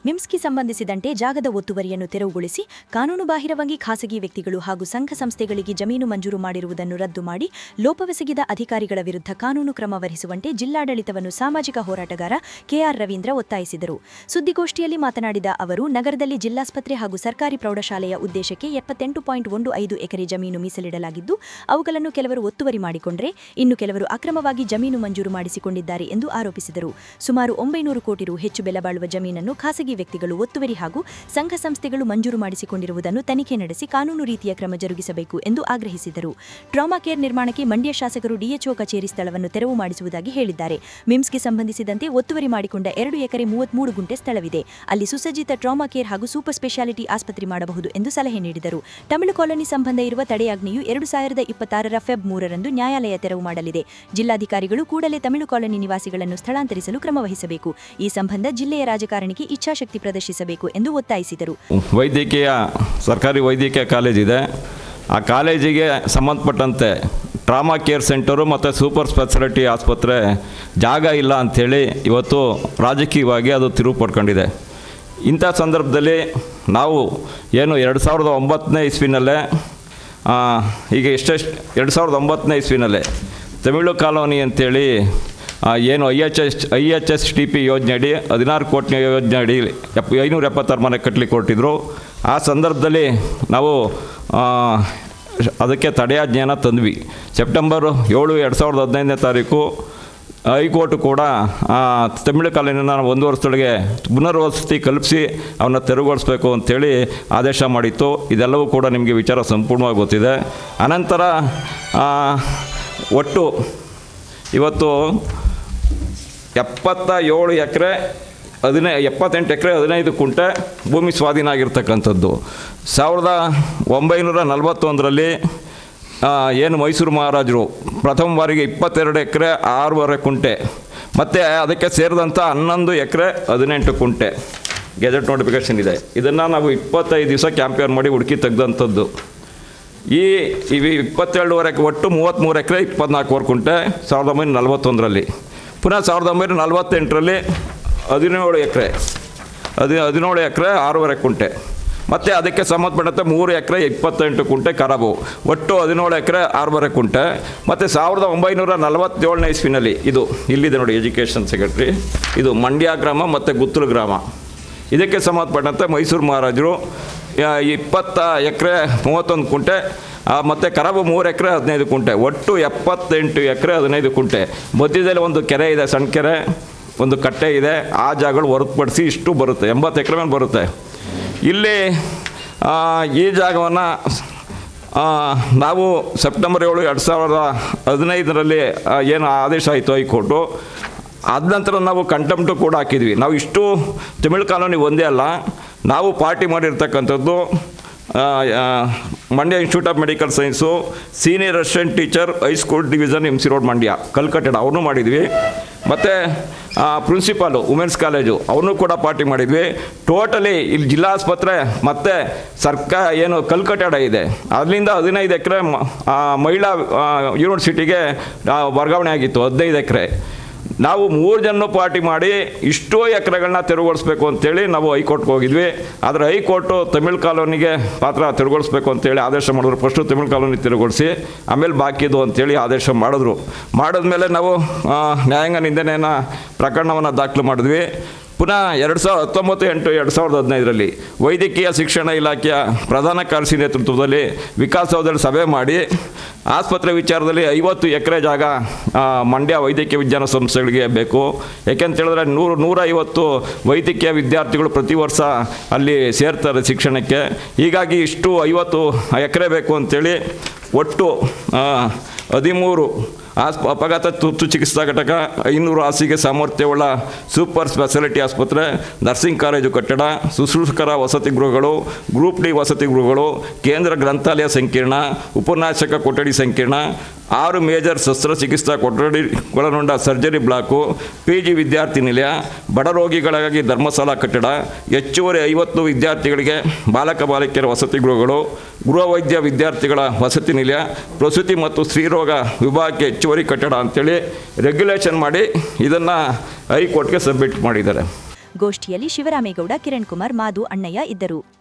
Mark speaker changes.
Speaker 1: ಮಿಮ್ಸ್ಗೆ ಸಂಬಂಧಿಸಿದಂತೆ ಜಾಗದ ಒತ್ತುವರಿಯನ್ನು ತೆರವುಗೊಳಿಸಿ ಕಾನೂನುಬಾಹಿರವಾಗಿ ಖಾಸಗಿ ವ್ಯಕ್ತಿಗಳು ಹಾಗೂ ಸಂಘ ಸಂಸ್ಥೆಗಳಿಗೆ ಜಮೀನು ಮಂಜೂರು ಮಾಡಿರುವುದನ್ನು ರದ್ದು ಮಾಡಿ ಲೋಪವೆಸಗಿದ ಅಧಿಕಾರಿಗಳ ವಿರುದ್ಧ ಕಾನೂನು ಕ್ರಮ ವಹಿಸುವಂತೆ ಜಿಲ್ಲಾಡಳಿತವನ್ನು ಸಾಮಾಜಿಕ ಹೋರಾಟಗಾರ ಕೆಆರ್ ರವೀಂದ್ರ ಒತ್ತಾಯಿಸಿದರು. ಸುದ್ದಿಗೋಷ್ಠಿಯಲ್ಲಿ ಮಾತನಾಡಿದ ಅವರು, ನಗರದಲ್ಲಿ ಜಿಲ್ಲಾಸ್ಪತ್ರೆ ಹಾಗೂ ಸರ್ಕಾರಿ ಪ್ರೌಢಶಾಲೆಯ ಉದ್ದೇಶಕ್ಕೆ 78.15 ಎಕರೆ ಜಮೀನು ಮೀಸಲಿಡಲಾಗಿದ್ದು, ಅವುಗಳನ್ನು ಕೆಲವರು ಒತ್ತುವರಿ ಮಾಡಿಕೊಂಡರೆ ಇನ್ನು ಕೆಲವರು ಅಕ್ರಮವಾಗಿ ಜಮೀನು ಮಂಜೂರು ಮಾಡಿಸಿಕೊಂಡಿದ್ದಾರೆ ಎಂದು ಆರೋಪಿಸಿದರು. ಸುಮಾರು 900 ಕೋಟಿ ರು ಹೆಚ್ಚು ಬೆಲೆ ಬಾಳುವ ಜಮೀನನ್ನು ಖಾಸಗಿ ವ್ಯಕ್ತಿಗಳು ಒತ್ತುವರಿ ಹಾಗೂ ಸಂಘ ಸಂಸ್ಥೆಗಳು ಮಂಜೂರು ಮಾಡಿಸಿಕೊಂಡಿರುವುದನ್ನು ತನಿಖೆ ನಡೆಸಿ ಕಾನೂನು ರೀತಿಯ ಕ್ರಮ ಜರುಗಿಸಬೇಕು ಎಂದು ಆಗ್ರಹಿಸಿದರು. ಟ್ರಾಮಾ ಕೇರ್ ನಿರ್ಮಾಣಕ್ಕೆ ಮಂಡ್ಯ ಶಾಸಕರು ಡಿಎಚ್ಒ ಕಚೇರಿ ಸ್ಥಳವನ್ನು ತೆರವು ಮಾಡಿಸುವುದಾಗಿ ಹೇಳಿದ್ದಾರೆ. ಮಿಮ್ಸ್ಗೆ ಸಂಬಂಧಿಸಿದಂತೆ ಒತ್ತುವರಿ ಮಾಡಿಕೊಂಡ 2 ಎಕರೆ 33 ಗುಂಟೆ ಸ್ಥಳವಿದೆ. ಅಲ್ಲಿ ಸುಸಜ್ಜಿತ ಟ್ರಾಮಾ ಕೇರ್ ಹಾಗೂ ಸೂಪರ್ ಸ್ಪೆಷಾಲಿಟಿ ಆಸ್ಪತ್ರೆ ಮಾಡಬಹುದು ಎಂದು ಸಲಹೆ ನೀಡಿದರು. ತಮಿಳು ಕಾಲೋನಿ ಸಂಬಂಧ ಇರುವ ತಡೆಯಾಜ್ಞೆಯು 2026 ಫೆಬ್ 3ರಂದು ನ್ಯಾಯಾಲಯ ತೆರವು ಮಾಡಲಿದೆ. ಜಿಲ್ಲಾಧಿಕಾರಿಗಳು ಕೂಡಲೇ ತಮಿಳು ಕಾಲೋನಿ ನಿವಾಸಿಗಳನ್ನು ಸ್ಥಳಾಂತರಿಸಲು ಕ್ರಮ ವಹಿಸಬೇಕು. ಈ ಸಂಬಂಧ ಜಿಲ್ಲೆಯ ರಾಜಕಾರಣಿಗೆ ಇಚ್ಛಾಶಕ್ತಿ ಪ್ರದರ್ಶಿಸಬೇಕು ಎಂದು ಒತ್ತಾಯಿಸಿದರು.
Speaker 2: ಸರ್ಕಾರಿ ವೈದ್ಯಕೀಯ ಕಾಲೇಜ್ ಇದೆ. ಆ ಕಾಲೇಜಿಗೆ ಸಂಬಂಧಪಟ್ಟಂತೆ ಟ್ರಾಮಾ ಕೇರ್ ಸೆಂಟರು ಮತ್ತು ಸೂಪರ್ ಸ್ಪೆಷಾಲಿಟಿ ಆಸ್ಪತ್ರೆ ಜಾಗ ಇಲ್ಲ ಅಂಥೇಳಿ ಇವತ್ತು ರಾಜಕೀಯವಾಗಿ ಅದು ತಿರುವು ಪಡ್ಕೊಂಡಿದೆ. ಇಂಥ ಸಂದರ್ಭದಲ್ಲಿ ನಾವು ಏನು 2009ನೇ ಇಸ್ವಿನಲ್ಲೇ ಈಗ 2009ನೇ ಇಸ್ವಿನಲ್ಲೇ ತಮಿಳು ಕಾಲೋನಿ ಅಂಥೇಳಿ ಏನು IHSTP ಯೋಜನೆ ಅಡಿ 16 ಕೋಟಿ ಯೋಜನೆ ಅಡಿ 576 ಮನೆ ಕಟ್ಟಲಿಕ್ಕೆ ಹೊರಟಿದ್ರು. ಆ ಸಂದರ್ಭದಲ್ಲಿ ನಾವು ಅದಕ್ಕೆ ತಡೆಯಾಜ್ಞೆಯನ್ನು ತಂದ್ವಿ. ಸೆಪ್ಟೆಂಬರ್ 7, 2015 ಹೈಕೋರ್ಟ್ ಕೂಡ ತಮಿಳು ಕಾಲೋನಿನ 1 ವರ್ಷದೊಳಗೆ ಪುನರ್ವಸತಿ ಕಲ್ಪಿಸಿ ಅವನ್ನ ತೆರವುಗೊಳಿಸಬೇಕು ಅಂಥೇಳಿ ಆದೇಶ ಮಾಡಿತ್ತು. ಇದೆಲ್ಲವೂ ಕೂಡ ನಿಮಗೆ ವಿಚಾರ ಸಂಪೂರ್ಣವಾಗಿ ಗೊತ್ತಿದೆ. ಅನಂತರ ಒಟ್ಟು ಇವತ್ತು 78 ಎಕರೆ 78 ಎಕರೆ 15 ಕುಂಟೆ ಭೂಮಿ ಸ್ವಾಧೀನ ಆಗಿರ್ತಕ್ಕಂಥದ್ದು. 1941ರಲ್ಲಿ ಏನು ಮೈಸೂರು ಮಹಾರಾಜರು ಪ್ರಥಮ ಬಾರಿಗೆ 22 ಎಕರೆ 6.5 ಕುಂಟೆ ಮತ್ತು ಅದಕ್ಕೆ ಸೇರಿದಂಥ 11 ಎಕರೆ 18 ಕುಂಟೆ ಗೆಜೆಟ್ ನೋಟಿಫಿಕೇಷನ್ ಇದೆ. ಇದನ್ನು ನಾವು 25 ದಿವಸ ಕ್ಯಾಂಪೇನ್ ಮಾಡಿ ಹುಡುಕಿ ತೆಗೆದಂಥದ್ದು. ಈ 27.5 ಒಟ್ಟು 33 ಎಕರೆ 24 ಕುಂಟೆ 1941ರಲ್ಲಿ. ಪುನಃ 1948ರಲ್ಲಿ 17 ಎಕರೆ 6.5 ಕುಂಟೆ ಮತ್ತು ಅದಕ್ಕೆ ಸಂಬಂಧಪಟ್ಟಂತೆ 3 ಎಕರೆ 28 ಕುಂಟೆ ಖರಾಬು, ಒಟ್ಟು 17 ಎಕರೆ 6.5 ಕುಂಟೆ. ಮತ್ತು 1947ನೇ ಇಸ್ವಿನಲ್ಲಿ ಇಲ್ಲಿದೆ ನೋಡಿ, ಎಜುಕೇಷನ್ ಸೆಕ್ರೆಟರಿ, ಇದು ಮಂಡ್ಯ ಗ್ರಾಮ ಮತ್ತು ಗುತ್ತೂರು ಗ್ರಾಮ. ಇದಕ್ಕೆ ಸಂಬಂಧಪಟ್ಟಂತೆ ಮೈಸೂರು ಮಹಾರಾಜರು 20 ಎಕರೆ 31 ಕುಂಟೆ ಮತ್ತು ಖರಾಬು 3 ಎಕರೆ 15 ಕುಂಟೆ, ಒಟ್ಟು 78 ಎಕರೆ 15 ಕುಂಟೆ. ಮಧ್ಯದಲ್ಲಿ ಒಂದು ಕೆರೆ ಇದೆ, ಸಣ್ಣ ಕೆರೆ, ಒಂದು ಕಟ್ಟೆ ಇದೆ. ಆ ಜಾಗಗಳು ಹೊರತುಪಡಿಸಿ ಇಷ್ಟು ಬರುತ್ತೆ, 80 ಎಕರೆ ಮೇಲೆ ಬರುತ್ತೆ. ಇಲ್ಲಿ ಈ ಜಾಗವನ್ನು ನಾವು ಸೆಪ್ಟೆಂಬರ್ 7, 2015ರಲ್ಲಿ ಏನು ಆದೇಶ ಆಯಿತು ಹೈಕೋರ್ಟು, ಆದ ನಂತರ ನಾವು ಕಂಟೆಂಪ್ಟು ಕೂಡ ಹಾಕಿದ್ವಿ. ನಾವು ಇಷ್ಟು ತಮಿಳು ಕಾಲೋನಿ ಒಂದೇ ಅಲ್ಲ, ನಾವು ಪಾರ್ಟಿ ಮಾಡಿರ್ತಕ್ಕಂಥದ್ದು Mandya Institute of Medical Science, senior assistant teacher high school division MC road Mandya ಕಲ್ಕಟ್ಟಡ ಅವ್ರನ್ನೂ ಮಾಡಿದ್ವಿ. ಮತ್ತು ಪ್ರಿನ್ಸಿಪಾಲು ವುಮೆನ್ಸ್ ಕಾಲೇಜು ಅವ್ರನ್ನೂ ಕೂಡ ಪಾರ್ಟಿ ಮಾಡಿದ್ವಿ. ಟೋಟಲಿ ಇಲ್ಲಿ ಜಿಲ್ಲಾಸ್ಪತ್ರೆ ಮತ್ತು ಏನು ಕಲ್ಕಟ್ಟಡ ಇದೆ, ಅಲ್ಲಿಂದ 15 ಎಕರೆ ಮಹಿಳಾ ಯೂನಿವರ್ಸಿಟಿಗೆ ವರ್ಗಾವಣೆ ಆಗಿತ್ತು, 15 ಎಕರೆ. ನಾವು 3 ಜನ ಪಾರ್ಟಿ ಮಾಡಿ ಇಷ್ಟೋ ಎಕರೆಗಳನ್ನ ತೆರವುಗೊಳಿಸ್ಬೇಕು ಅಂತೇಳಿ ನಾವು ಹೈಕೋರ್ಟ್ಗೆ ಹೋಗಿದ್ವಿ. ಆದರೆ ಹೈಕೋರ್ಟು ತಮಿಳು ಕಾಲೋನಿಗೆ ಮಾತ್ರ ತೆರವುಗೊಳಿಸ್ಬೇಕು ಅಂತೇಳಿ ಆದೇಶ ಮಾಡಿದ್ರು. ಫಸ್ಟು ತಮಿಳು ಕಾಲೋನಿ ತೆರವುಗೊಳಿಸಿ ಆಮೇಲೆ ಬಾಕಿದು ಅಂತೇಳಿ ಆದೇಶ ಮಾಡಿದ್ಮೇಲೆ ನಾವು ನ್ಯಾಯಾಂಗ ನಿಂದನೆಯನ್ನು ಪ್ರಕರಣವನ್ನು ದಾಖಲು ಮಾಡಿದ್ವಿ. ಪುನಃ 2019-2015ರಲ್ಲಿ ವೈದ್ಯಕೀಯ ಶಿಕ್ಷಣ ಇಲಾಖೆಯ ಪ್ರಧಾನ ಕಾರ್ಯದರ್ಶಿ ನೇತೃತ್ವದಲ್ಲಿ ವಿಕಾಸಸೌಧದಲ್ಲಿ ಸಭೆ ಮಾಡಿ ಆಸ್ಪತ್ರೆ ವಿಚಾರದಲ್ಲಿ 50 ಎಕರೆ ಜಾಗ ಮಂಡ್ಯ ವೈದ್ಯಕೀಯ ವಿಜ್ಞಾನ ಸಂಸ್ಥೆಗಳಿಗೆ ಬೇಕು. ಯಾಕೆಂತೇಳಿದ್ರೆ 150 ವೈದ್ಯಕೀಯ ವಿದ್ಯಾರ್ಥಿಗಳು ಪ್ರತಿ ವರ್ಷ ಅಲ್ಲಿ ಸೇರ್ತಾರೆ ಶಿಕ್ಷಣಕ್ಕೆ. ಹೀಗಾಗಿ ಇಷ್ಟು 50 ಎಕರೆ ಬೇಕು ಅಂತೇಳಿ ಒಟ್ಟು 13 ಅಪಘಾತ ತುರ್ತು ಚಿಕಿತ್ಸಾ ಘಟಕ, 500 ಹಾಸಿಗೆ ಸಾಮರ್ಥ್ಯವುಳ್ಳ ಸೂಪರ್ ಸ್ಪೆಷಾಲಿಟಿ ಆಸ್ಪತ್ರೆ, ನರ್ಸಿಂಗ್ ಕಾಲೇಜು ಕಟ್ಟಡ, ಶುಶ್ರೂಷಕರ ವಸತಿ ಗೃಹಗಳು, ಗ್ರೂಪ್ ಡಿ ವಸತಿ ಗೃಹಗಳು, ಕೇಂದ್ರ ಗ್ರಂಥಾಲಯ ಸಂಕೀರ್ಣ, ಉಪನ್ಯಾಸಕ ಕೊಠಡಿ ಸಂಕೀರ್ಣ, 6 ಮೇಜರ್ ಶಸ್ತ್ರಚಿಕಿತ್ಸಾ ಕೊಠಡಿಗಳನ್ನೊಂಡ ಸರ್ಜರಿ ಬ್ಲಾಕು, PG ವಿದ್ಯಾರ್ಥಿ ನಿಲಯ, ಬಡ ರೋಗಿಗಳಿಗಾಗಿ ಧರ್ಮಶಾಲಾ ಕಟ್ಟಡ, ಹೆಚ್ಚುವರಿ 50 ವಿದ್ಯಾರ್ಥಿಗಳಿಗೆ ಬಾಲಕ ಬಾಲಕಿಯರ ವಸತಿ ಗೃಹಗಳು, ಗೃಹ ವೈದ್ಯ ವಿದ್ಯಾರ್ಥಿಗಳ ವಸತಿ ನಿಲಯ, ಪ್ರಸೂತಿ ಮತ್ತು ಸ್ತ್ರೀರೋಗ ವಿಭಾಗಕ್ಕೆ ಹೆಚ್ಚುವರಿ ಕಟ್ಟಡ ಅಂತೇಳಿ ರೆಗ್ಯುಲೇಷನ್ ಮಾಡಿ ಇದನ್ನು ಹೈಕೋರ್ಟ್ಗೆ ಸಬ್ಮಿಟ್ ಮಾಡಿದ್ದಾರೆ.
Speaker 1: ಗೋಷ್ಠಿಯಲ್ಲಿ ಶಿವರಾಮೇಗೌಡ, ಕಿರಣ್ ಕುಮಾರ್, ಮಾದು, ಅಣ್ಣಯ್ಯ ಇದ್ದರು.